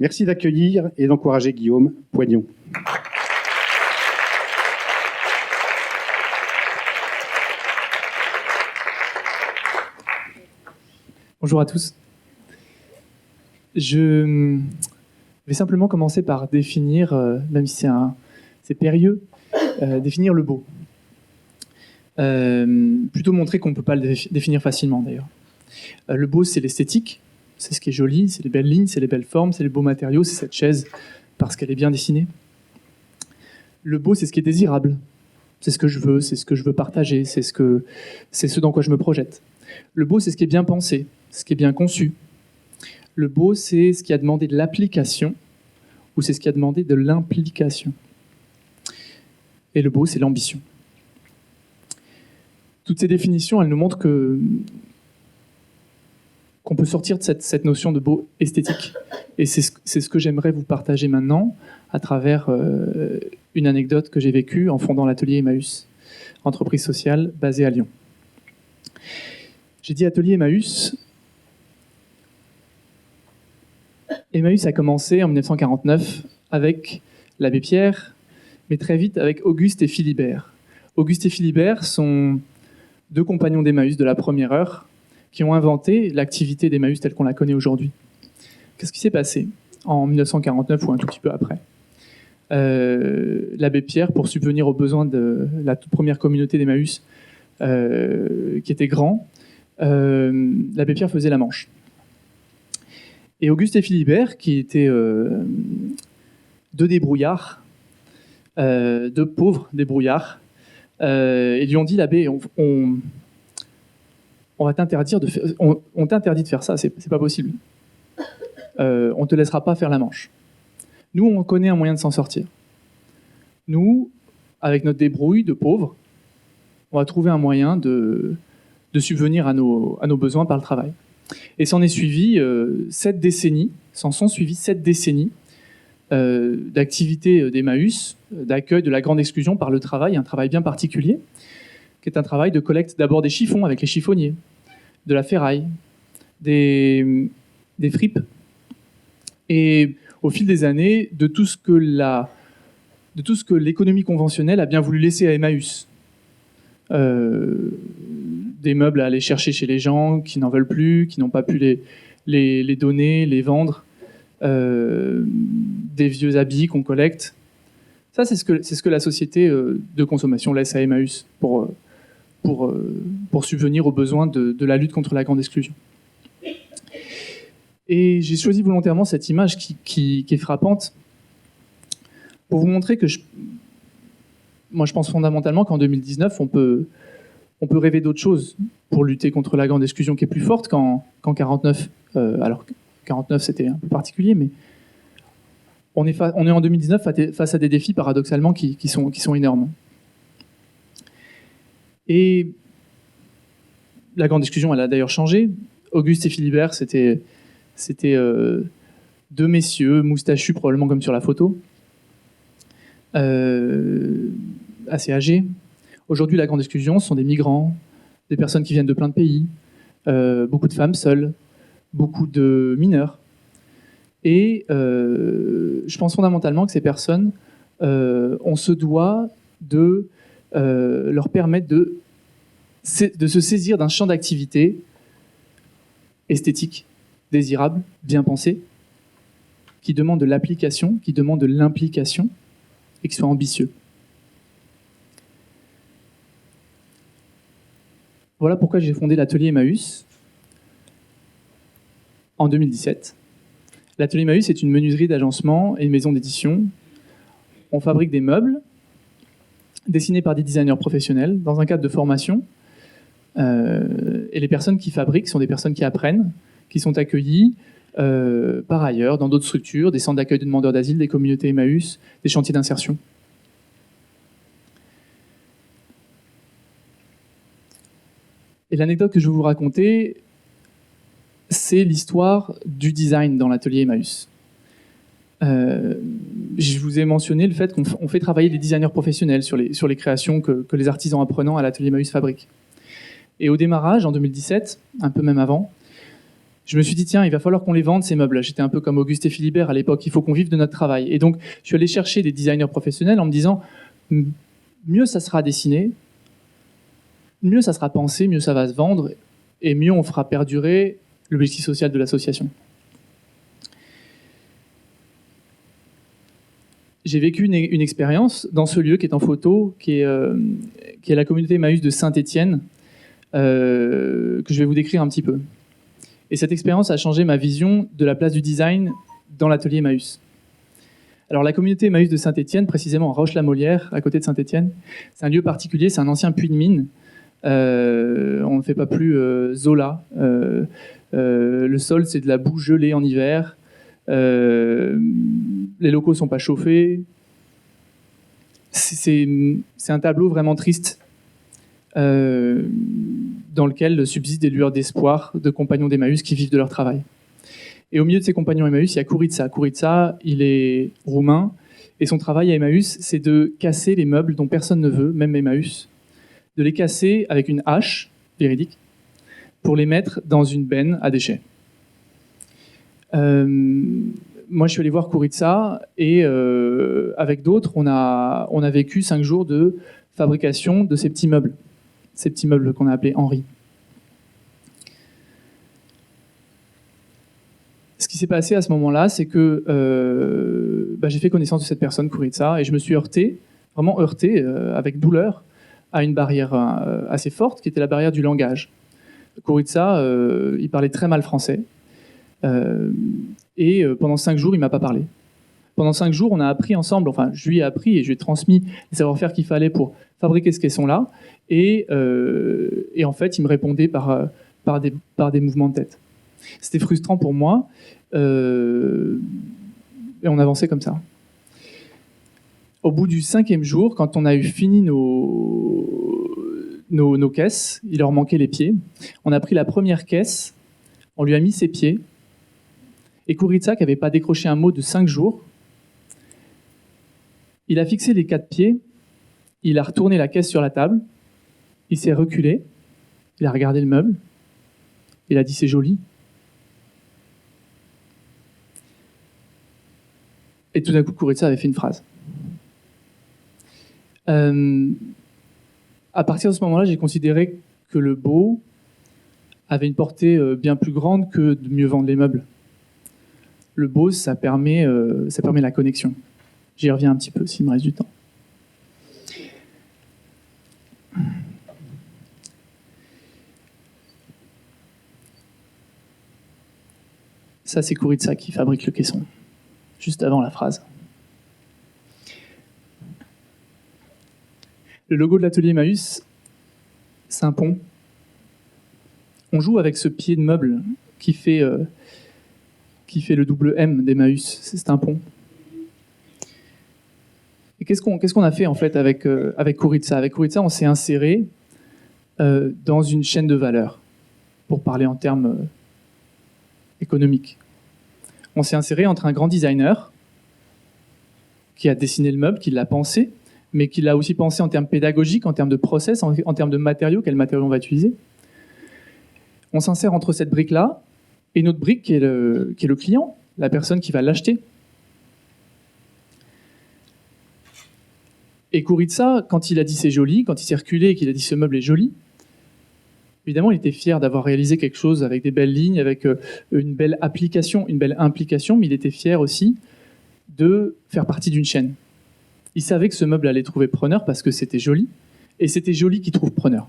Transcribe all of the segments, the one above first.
Merci d'accueillir et d'encourager Guillaume Poignon. Bonjour à tous. Je vais simplement commencer par définir, même si c'est périlleux, définir le beau. Plutôt montrer qu'on ne peut pas le définir facilement d'ailleurs. Le beau, c'est l'esthétique, c'est ce qui est joli, c'est les belles lignes, c'est les belles formes, c'est les beaux matériaux, c'est cette chaise parce qu'elle est bien dessinée. Le beau, c'est ce qui est désirable, c'est ce que je veux partager, c'est ce dans quoi je me projette. Le beau, c'est ce qui est bien pensé, ce qui est bien conçu. Le beau, c'est ce qui a demandé de l'application ou c'est ce qui a demandé de l'implication. Et le beau, c'est l'ambition. Toutes ces définitions, elles nous montrent qu'on peut sortir de cette notion de beau esthétique. Et c'est ce que j'aimerais vous partager maintenant à travers une anecdote que j'ai vécue en fondant l'atelier Emmaüs, entreprise sociale basée à Lyon. J'ai dit atelier Emmaüs. Emmaüs a commencé en 1949 avec l'abbé Pierre, mais très vite avec Auguste et Philibert. Auguste et Philibert sont deux compagnons d'Emmaüs de la première heure qui ont inventé l'activité d'Emmaüs telle qu'on la connaît aujourd'hui. Qu'est-ce qui s'est passé en 1949 ou un tout petit peu après ? L'abbé Pierre, pour subvenir aux besoins de la toute première communauté d'Emmaüs, qui était grand, l'abbé Pierre faisait la manche. Et Auguste et Philibert, qui étaient deux débrouillards, deux pauvres débrouillards, ils lui ont dit, l'abbé, on va t'interdire on t'interdit de faire ça, c'est pas possible. On te laissera pas faire la manche. Nous, on connaît un moyen de s'en sortir. Nous, avec notre débrouille de pauvres, on va trouver un moyen de subvenir à nos besoins par le travail. Et s'en sont suivies 7 décennies d'activité d'Emmaüs, d'accueil de la grande exclusion par le travail, un travail bien particulier, qui est un travail de collecte d'abord des chiffons avec les chiffonniers, de la ferraille, des fripes, et au fil des années, de tout ce que l'économie conventionnelle a bien voulu laisser à Emmaüs. Des meubles à aller chercher chez les gens qui n'en veulent plus, qui n'ont pas pu les donner, les vendre, des vieux habits qu'on collecte. Ça, c'est ce que la société de consommation laisse à Emmaüs pour subvenir aux besoins de la lutte contre la grande exclusion. Et j'ai choisi volontairement cette image qui est frappante pour vous montrer que moi, je pense fondamentalement qu'en 2019, on peut rêver d'autre chose pour lutter contre la grande exclusion qui est plus forte qu'en 49. Alors, 49, c'était un peu particulier, mais on est en 2019 face à des défis, paradoxalement, qui sont énormes. Et la grande exclusion, elle a d'ailleurs changé. Auguste et Philibert, c'était deux messieurs, moustachus, probablement comme sur la photo, assez âgés. Aujourd'hui, la grande exclusion, ce sont des migrants, des personnes qui viennent de plein de pays, beaucoup de femmes seules, beaucoup de mineurs. Et je pense fondamentalement que ces personnes, on se doit de leur permettre de se saisir d'un champ d'activité esthétique, désirable, bien pensé, qui demande de l'application, qui demande de l'implication, et qui soit ambitieux. Voilà pourquoi j'ai fondé l'atelier Emmaüs en 2017. L'atelier Emmaüs est une menuiserie d'agencement et une maison d'édition. On fabrique des meubles dessinés par des designers professionnels dans un cadre de formation. Et les personnes qui fabriquent sont des personnes qui apprennent, qui sont accueillies par ailleurs dans d'autres structures, des centres d'accueil de demandeurs d'asile, des communautés Emmaüs, des chantiers d'insertion. Et l'anecdote que je vais vous raconter, c'est l'histoire du design dans l'atelier Emmaüs. Je vous ai mentionné le fait qu'on fait travailler des designers professionnels sur les créations que les artisans apprenants à l'atelier Emmaüs fabriquent. Et au démarrage, en 2017, un peu même avant, je me suis dit, tiens, il va falloir qu'on les vende, ces meubles. J'étais un peu comme Auguste et Philibert à l'époque, il faut qu'on vive de notre travail. Et donc, je suis allé chercher des designers professionnels en me disant, mieux ça sera dessiné, mieux ça sera pensé, mieux ça va se vendre, et mieux on fera perdurer l'objectif social de l'association. J'ai vécu une expérience dans ce lieu qui est en photo, qui est la communauté Emmaüs de Saint-Étienne, que je vais vous décrire un petit peu. Et cette expérience a changé ma vision de la place du design dans l'atelier Emmaüs. Alors la communauté Emmaüs de Saint-Étienne, précisément à Roche-la-Molière, à côté de Saint-Étienne, c'est un lieu particulier, c'est un ancien puits de mine. On ne fait pas plus Zola. Le sol, c'est de la boue gelée en hiver. Les locaux ne sont pas chauffés. C'est un tableau vraiment triste dans lequel subsistent des lueurs d'espoir de compagnons d'Emmaüs qui vivent de leur travail. Et au milieu de ces compagnons Emmaüs, il y a Kurica. Kurica, il est roumain, et son travail à Emmaüs, c'est de casser les meubles dont personne ne veut, même Emmaüs, de les casser avec une hache, véridique, pour les mettre dans une benne à déchets. Moi, je suis allé voir Kurica, et avec d'autres, on a vécu 5 jours de fabrication de ces petits meubles qu'on a appelés Henri. Ce qui s'est passé à ce moment-là, c'est que j'ai fait connaissance de cette personne, Kurica, et je me suis vraiment heurté, avec douleur, à une barrière assez forte, qui était la barrière du langage. Kurica, il parlait très mal français, et pendant 5 jours, il ne m'a pas parlé. Pendant 5 jours, on a appris ensemble, enfin, je lui ai appris et je lui ai transmis les savoir-faire qu'il fallait pour fabriquer ce caisson-là, et en fait, il me répondait par des mouvements de tête. C'était frustrant pour moi, et on avançait comme ça. Au bout du 5e jour, quand on a eu fini nos caisses, il leur manquait les pieds. On a pris la première caisse, on lui a mis ses pieds, et Kurica, qui n'avait pas décroché un mot de 5 jours, il a fixé les 4 pieds, il a retourné la caisse sur la table, il s'est reculé, il a regardé le meuble, il a dit « c'est joli ». Et tout d'un coup, Kurica avait fait une phrase. À partir de ce moment-là, j'ai considéré que le beau avait une portée bien plus grande que de mieux vendre les meubles. Le beau, ça permet la connexion. J'y reviens un petit peu s'il me reste du temps. Ça, c'est Kurica qui fabrique le caisson, juste avant la phrase. Le logo de l'atelier Emmaüs, c'est un pont. On joue avec ce pied de meuble qui fait le double M d'Emmaüs. C'est un pont. Et qu'est-ce qu'on a fait en fait avec Kurica ? Avec Kurica, on s'est inséré dans une chaîne de valeur, pour parler en termes économiques. On s'est inséré entre un grand designer qui a dessiné le meuble, qui l'a pensé, mais qui l'a aussi pensé en termes pédagogiques, en termes de process, en termes de matériaux, quels matériaux on va utiliser. On s'insère entre cette brique-là et notre brique qui est le client, la personne qui va l'acheter. Et Kurica, quand il a dit c'est joli, quand il s'est reculé et qu'il a dit ce meuble est joli, évidemment, il était fier d'avoir réalisé quelque chose avec des belles lignes, avec une belle application, une belle implication, mais il était fier aussi de faire partie d'une chaîne. Il savait que ce meuble allait trouver preneur parce que c'était joli, et c'était joli qui trouve preneur.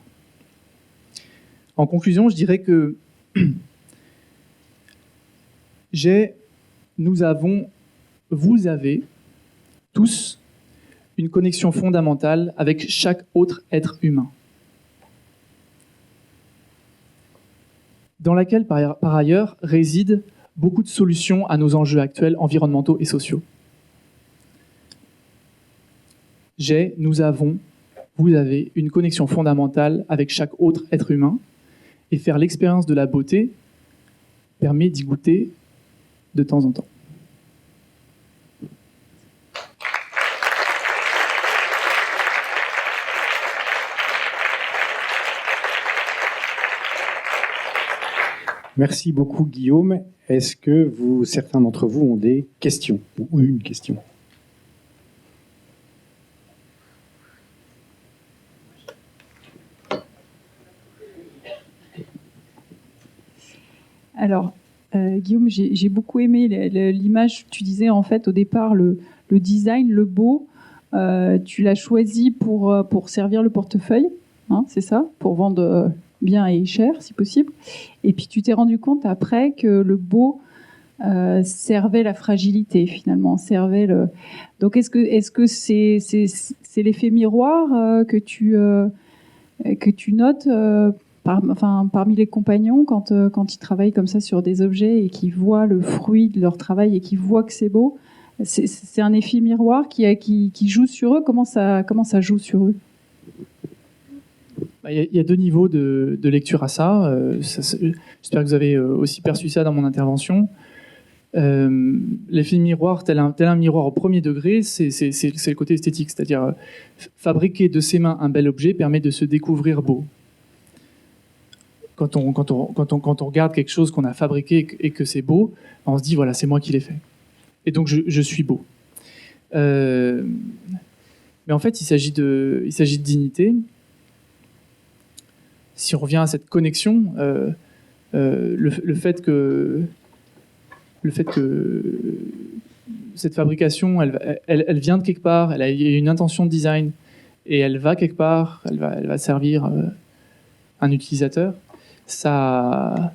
En conclusion, je dirais que vous avez tous une connexion fondamentale avec chaque autre être humain, dans laquelle, par ailleurs, résident beaucoup de solutions à nos enjeux actuels environnementaux et sociaux. Vous avez une connexion fondamentale avec chaque autre être humain, et faire l'expérience de la beauté permet d'y goûter de temps en temps. Merci beaucoup, Guillaume. Est-ce que certains d'entre vous ont des questions ou une question? Alors, Guillaume, j'ai beaucoup aimé l'image. Tu disais en fait au départ le design, le beau. Tu l'as choisi pour servir le portefeuille, hein, c'est ça, pour vendre bien et cher si possible. Et puis tu t'es rendu compte après que le beau servait la fragilité finalement, servait le. Donc est-ce que c'est l'effet miroir que tu notes parmi les compagnons quand ils travaillent comme ça sur des objets et qu'ils voient le fruit de leur travail et qu'ils voient que c'est beau? C'est un effet miroir qui joue sur eux. Comment ça joue sur eux? Il y a deux niveaux de lecture à ça. J'espère que vous avez aussi perçu ça dans mon intervention. L'effet miroir, tel un miroir au premier degré, c'est le côté esthétique. C'est-à-dire, fabriquer de ses mains un bel objet permet de se découvrir beau. Quand on regarde quelque chose qu'on a fabriqué et que c'est beau, on se dit, voilà, c'est moi qui l'ai fait. Et donc, je suis beau. Mais en fait, il s'agit de dignité. Si on revient à cette connexion, le fait que cette fabrication, elle vient de quelque part, elle a une intention de design, et elle va quelque part, elle va servir un utilisateur, ça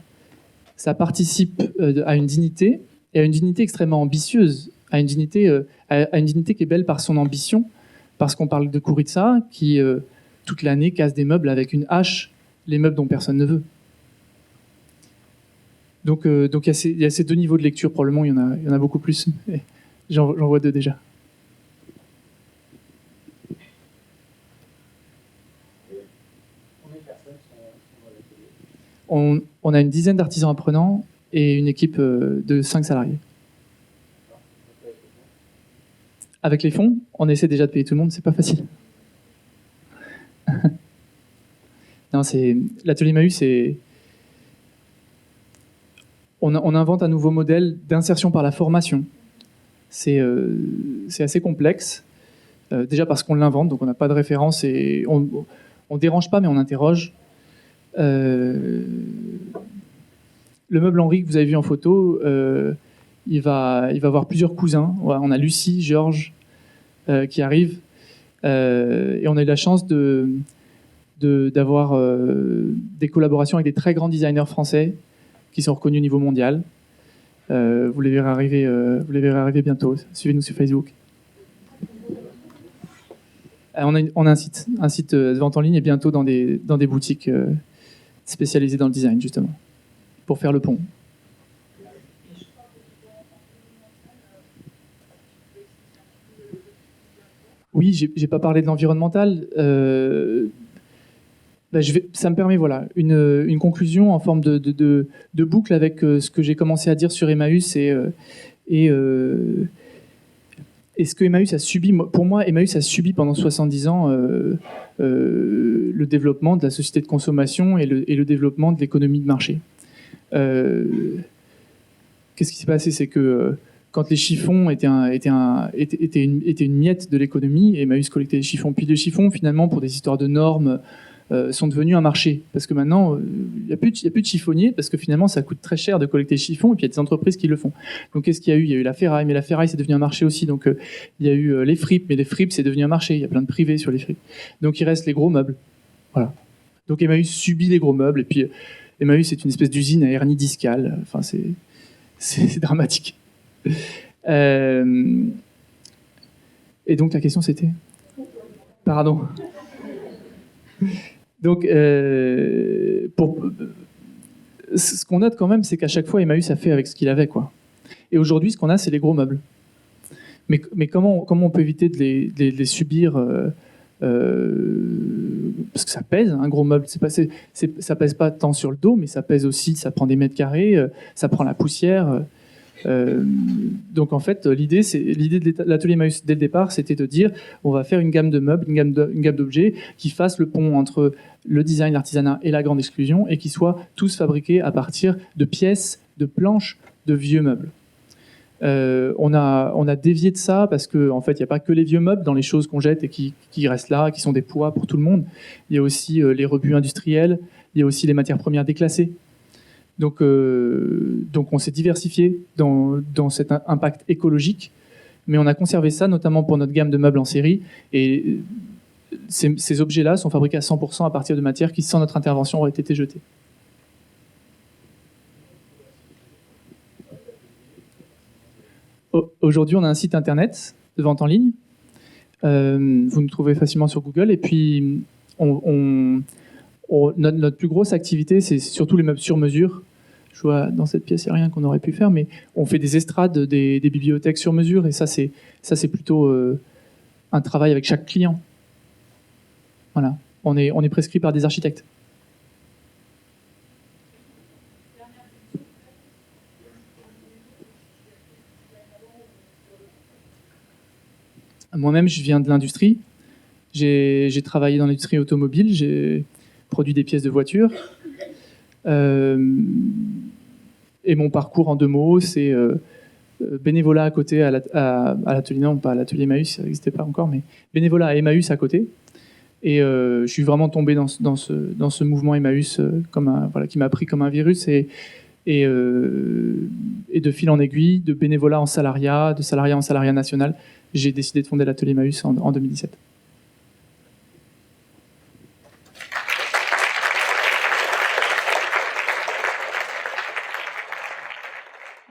participe à une dignité, et à une dignité extrêmement ambitieuse, à une dignité qui est belle par son ambition, parce qu'on parle de Kouritsa, qui toute l'année casse des meubles avec une hache, les meubles dont personne ne veut. Donc il y a ces deux niveaux de lecture, probablement il y en a beaucoup plus. J'en vois deux déjà. On a une dizaine d'artisans apprenants et une équipe de 5 salariés. Avec les fonds, on essaie déjà de payer tout le monde, c'est pas facile. Non, l'atelier Mahu, on invente un nouveau modèle d'insertion par la formation. C'est assez complexe, déjà parce qu'on l'invente, donc on n'a pas de référence et on dérange pas, mais on interroge. Le meuble Henri que vous avez vu en photo, il va avoir plusieurs cousins. Ouais, on a Lucie, Georges qui arrivent, et on a eu la chance d'avoir des collaborations avec des très grands designers français qui sont reconnus au niveau mondial. Vous les verrez arriver bientôt. Suivez-nous sur Facebook. On a un site de vente en ligne et bientôt dans des boutiques spécialisées dans le design, justement, pour faire le pont. Oui, j'ai pas parlé de l'environnemental. Ça me permet une conclusion en forme de boucle avec ce que j'ai commencé à dire sur Emmaüs et ce que Emmaüs a subi. Pour moi, Emmaüs a subi pendant 70 ans le développement de la société de consommation et le développement de l'économie de marché. Qu'est-ce qui s'est passé? C'est que quand les chiffons étaient une miette de l'économie, Emmaüs collectait les chiffons, puis les chiffons, finalement, pour des histoires de normes, sont devenus un marché. Parce que maintenant, il n'y a plus de chiffonniers, parce que finalement, ça coûte très cher de collecter les chiffons, et puis il y a des entreprises qui le font. Donc qu'est-ce qu'il y a eu? Il y a eu la ferraille, mais la ferraille, c'est devenu un marché aussi. Donc il y a eu les fripes, mais les fripes, c'est devenu un marché. Il y a plein de privés sur les fripes. Donc il reste les gros meubles. Voilà. Donc Emmaüs subit les gros meubles, et puis Emmaüs, c'est une espèce d'usine à hernie discale. Enfin, c'est dramatique. Et donc la question c'était? Pardon. Donc, ce qu'on note quand même, c'est qu'à chaque fois, Emmaüs a fait avec ce qu'il avait, quoi. Et aujourd'hui, ce qu'on a, c'est les gros meubles. Mais comment on peut éviter de les subir parce que ça pèse, un gros meuble. Ça pèse pas tant sur le dos, mais ça pèse aussi, ça prend des mètres carrés, ça prend la poussière. Donc en fait, l'idée de l'atelier Emmaüs dès le départ, c'était de dire on va faire une gamme de meubles, une gamme d'objets qui fasse le pont entre le design, l'artisanat et la grande exclusion, et qui soient tous fabriqués à partir de pièces, de planches, de vieux meubles. On a dévié de ça parce qu'en fait, il n'y a pas que les vieux meubles dans les choses qu'on jette et qui restent là, qui sont des poids pour tout le monde. Il y a aussi les rebuts industriels, il y a aussi les matières premières déclassées. Donc on s'est diversifié dans cet impact écologique, mais on a conservé ça notamment pour notre gamme de meubles en série. Et ces objets-là sont fabriqués à 100% à partir de matières qui, sans notre intervention, auraient été jetées. Aujourd'hui, on a un site internet de vente en ligne. Vous nous trouvez facilement sur Google. Et puis, notre plus grosse activité, c'est surtout les meubles sur mesure. Je vois dans cette pièce, il n'y a rien qu'on aurait pu faire, mais on fait des estrades, des bibliothèques sur mesure. Et ça, c'est plutôt un travail avec chaque client. Voilà. On est prescrit par des architectes. Moi-même, je viens de l'industrie. J'ai travaillé dans l'industrie automobile. J'ai produit des pièces de voiture. Et mon parcours en 2 mots, c'est bénévolat à côté à l'atelier, non pas à l'atelier Emmaüs, ça n'existait pas encore, mais bénévolat à Emmaüs à côté. Et je suis vraiment tombé dans ce mouvement Emmaüs qui m'a pris comme un virus. Et de fil en aiguille, de bénévolat en salariat, de salariat en salariat national, j'ai décidé de fonder l'atelier Emmaüs en 2017.